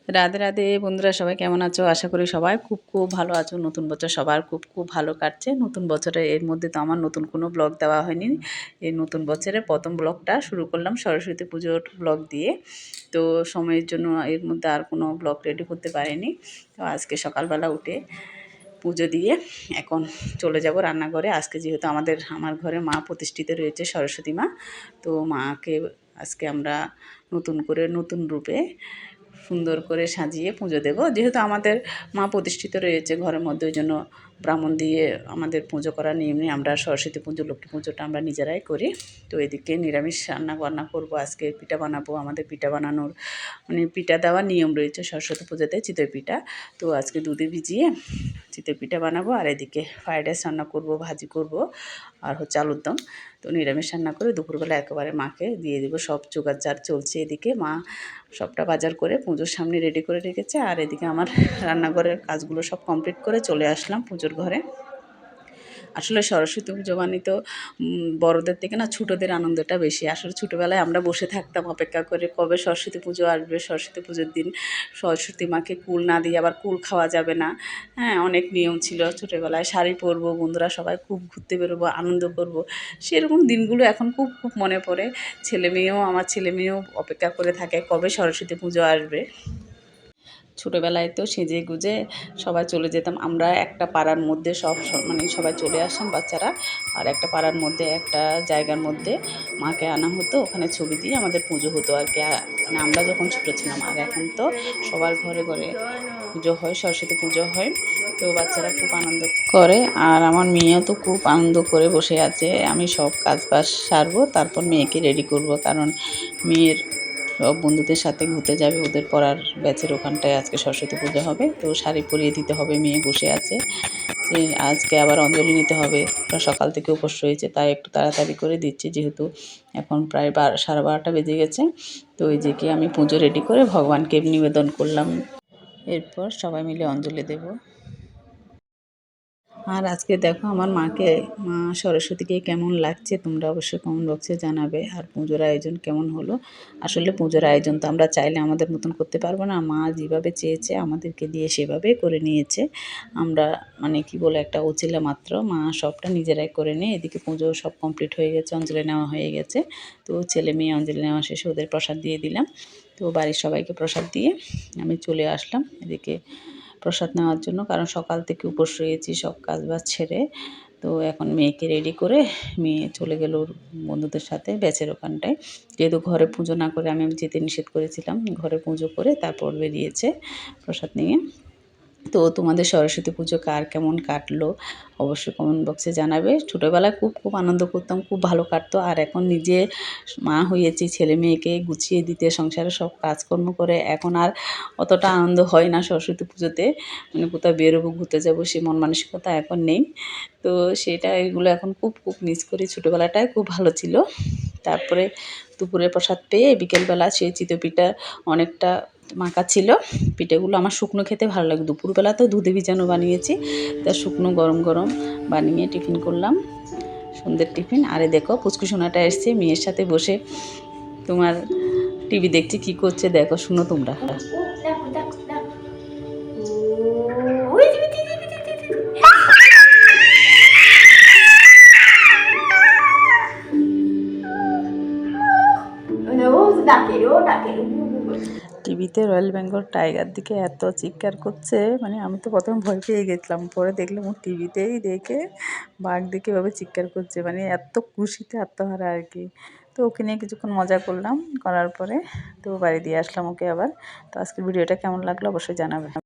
রাধে রাধে বন্ধুরা, সবাই কেমন আছো? আশা করি সবাই খুব খুব ভালো আছো। নতুন বছর সবার খুব খুব ভালো কাটছে। নতুন বছরে এর মধ্যে তো আমার নতুন কোনো ব্লগ দেওয়া হয়নি। এই নতুন বছরে প্রথম ব্লগটা শুরু করলাম সরস্বতী পুজোর ব্লগ দিয়ে। তো সময়ের জন্য এর মধ্যে আর কোনো ব্লগ রেডি করতে পারিনি। তো আজকে সকালবেলা উঠে পুজো দিয়ে এখন চলে যাব রান্নাঘরে। আজকে যেহেতু আমার ঘরে মা প্রতিষ্ঠিত রয়েছে, সরস্বতী মা। তো মাকে আজকে আমরা নতুন করে নতুন রূপে সুন্দর করে সাজিয়ে পুজো দেব। যেহেতু আমাদের মা প্রতিষ্ঠিত রয়েছে ঘরের মধ্যে, ওই জন্য ব্রাহ্মণ দিয়ে আমাদের পুজো করার নিয়ম নেই। আমরা সরস্বতী পুজো, লক্ষ্মী পুজোটা আমরা নিজেরাই করি। তো এদিকে নিরামিষ রান্না করবো। আজকে পিঠা বানাবো। আমাদের পিঠা বানানোর পিঠা দেওয়ার নিয়ম রয়েছে সরস্বতী পুজোতে, চিতই পিঠা। তো আজকে দুধে ভিজিয়ে চিতই পিঠা বানাবো। আর এদিকে ফ্রাইড রাইস রান্না করবো, ভাজি করব, আর হচ্ছে আলুর দম। তো নিরামিষ রান্না করে দুপুরবেলা একেবারে মাকে দিয়ে দেবো। সব জোগাড় চলছে। এদিকে মা সবটা বাজার করে পুজোর সামনে রেডি করে রেখেছে। আর এদিকে আমার রান্নাঘরের কাজগুলো সব কমপ্লিট করে চলে আসলাম পুজোর ঘরে। আসলে সরস্বতী পুজো মানে তো বড়দের থেকে না ছোটোদের আনন্দটা বেশি। আসলে ছোটোবেলায় আমরা বসে থাকতাম অপেক্ষা করে কবে সরস্বতী পুজো আসবে। সরস্বতী পুজোর দিন সরস্বতী মাকে কুল না দিয়ে আবার কুল খাওয়া যাবে না। হ্যাঁ, অনেক নিয়ম ছিল ছোটোবেলায়। শাড়ি পরবো, বন্ধুরা সবাই খুব ঘুরতে বেরোবো, আনন্দ করব। সেরকম দিনগুলো এখন খুব খুব মনে পড়ে। আমার ছেলে মেয়েও অপেক্ষা করে থাকে কবে সরস্বতী পুজো আসবে। ছোটোবেলায় তো সেজে গুজে সবাই চলে যেতাম। আমরা একটা পাড়ার মধ্যে সবাই চলে আসতাম বাচ্চারা। আর একটা পাড়ার মধ্যে একটা জায়গার মধ্যে মাকে আনা হতো, ওখানে ছবি দিয়ে আমাদের পুজো হতো আর কি। আমরা যখন ছোটো ছিলাম। আর এখন তো সবার ঘরে ঘরে পুজো হয়, সরস্বতী পুজো হয়। তো বাচ্চারা খুব আনন্দ করে। আর আমার মেয়েও তো খুব আনন্দ করে বসে আছে। আমি সব কাজ বাজ সারবো, তারপর মেয়েকে রেডি করব। কারণ মেয়ের সব বন্ধুদের সাথে ঘুরতে যাবে, ওদের পড়ার ব্যাচের ওখানটায় আজকে সরস্বতী পুজো হবে। তো শাড়ি পরিয়ে দিতে হবে, মেয়ে বসে আছে। যে আজকে আবার অঞ্জলি নিতে হবে, সকাল থেকে উপোস রয়েছে, তাই একটু তাড়াতাড়ি করে দিচ্ছি। যেহেতু এখন প্রায় 12:30 বেজে গেছে। তো ওই যে কি আমি পুজো রেডি করে ভগবানকে নিবেদন করলাম। এরপর সবাই মিলে অঞ্জলি দেব। আর আজকে দেখো আমার মা সরস্বতীকে কেমন লাগছে তোমরা অবশ্যই কমেন্ট বক্সে জানাবে। আর পুজোর আয়োজন কেমন হলো। আসলে পুজোর আয়োজন তো আমরা চাইলে আমাদের মতন করতে পারবো না। মা যেভাবে চেয়েছে আমাদেরকে দিয়ে সেভাবে করে নিয়েছে। আমরা কি বলে একটা ওছিলা মাত্র। মা সবটা নিজেরাই করে নিয়ে এদিকে পুজো সব কমপ্লিট হয়ে গেছে, অঞ্জলি নেওয়া হয়ে গেছে। তো ছেলে মেয়ে অঞ্জলি নেওয়া শেষে ওদের প্রসাদ দিয়ে দিলাম। তো বাড়ির সবাইকে প্রসাদ দিয়ে আমি চলে আসলাম এদিকে প্রসাদ নেওয়ার জন্য। কারণ সকাল থেকে উপোস রয়েছি, সব কাজ বাজ ছেড়ে। তো এখন মেয়েকে রেডি করে মেয়ে চলে গেল ওর বন্ধুদের সাথে ব্যাচের ওখানটায়। যেহেতু ঘরে পুজো না করে আমি যেতে নিষেধ করেছিলাম, ঘরে পুজো করে তারপর বেরিয়েছে প্রসাদ নিয়ে। তো তোমাদের সরস্বতী পুজো কার কেমন কাটলো অবশ্যই কমেন্ট বক্সে জানাবে। ছোটোবেলায় খুব খুব আনন্দ করতাম, খুব ভালো কাটতো। আর এখন নিজে মা হয়েছি, ছেলে মেয়েকে গুছিয়ে দিতে, সংসারে সব কাজকর্ম করে এখন আর অতটা আনন্দ হয় না সরস্বতী পুজোতে। কোথাও বেরোবো, ঘুরতে যাবো, সে মন মানসিকতা এখন নেই। তো এগুলো এখন খুব খুব মিস করি। ছোটোবেলাটাই খুব ভালো ছিল। তারপরে দুপুরে প্রসাদ পেয়ে বিকেলবেলা সেই চিতই পিঠা অনেকটা মাখা ছিল। পিঠেগুলো আমার শুকনো খেতে ভালো লাগে। দুপুরবেলা তো দুধে ভিজানো বানিয়েছি, তা শুকনো গরম গরম বানিয়ে টিফিন করলাম, সন্ধ্যের টিফিন। আরে দেখো পুচকু সোনাটা এসছে, মেয়ের সাথে বসে তোমার টিভি দেখছি। কি করছে দেখো, শুনো তোমরা। টিভিতে রয়্যাল বেঙ্গল টাইগার দিকে এত চিৎকার করছে, আমি তো প্রথমে ভয় পেয়ে গেছিলাম। পরে দেখলাম ও টিভিতেই দেখে বাঘ দেখে এভাবে চিৎকার করছে, এত খুশিতে আত্মহারা আর কি। তো ওকে নিয়ে কিছুক্ষণ মজা করলাম, করার পরে তো বাড়ি দিয়ে আসলাম ওকে আবার। তো আজকের ভিডিওটা কেমন লাগলো অবশ্যই জানাবে।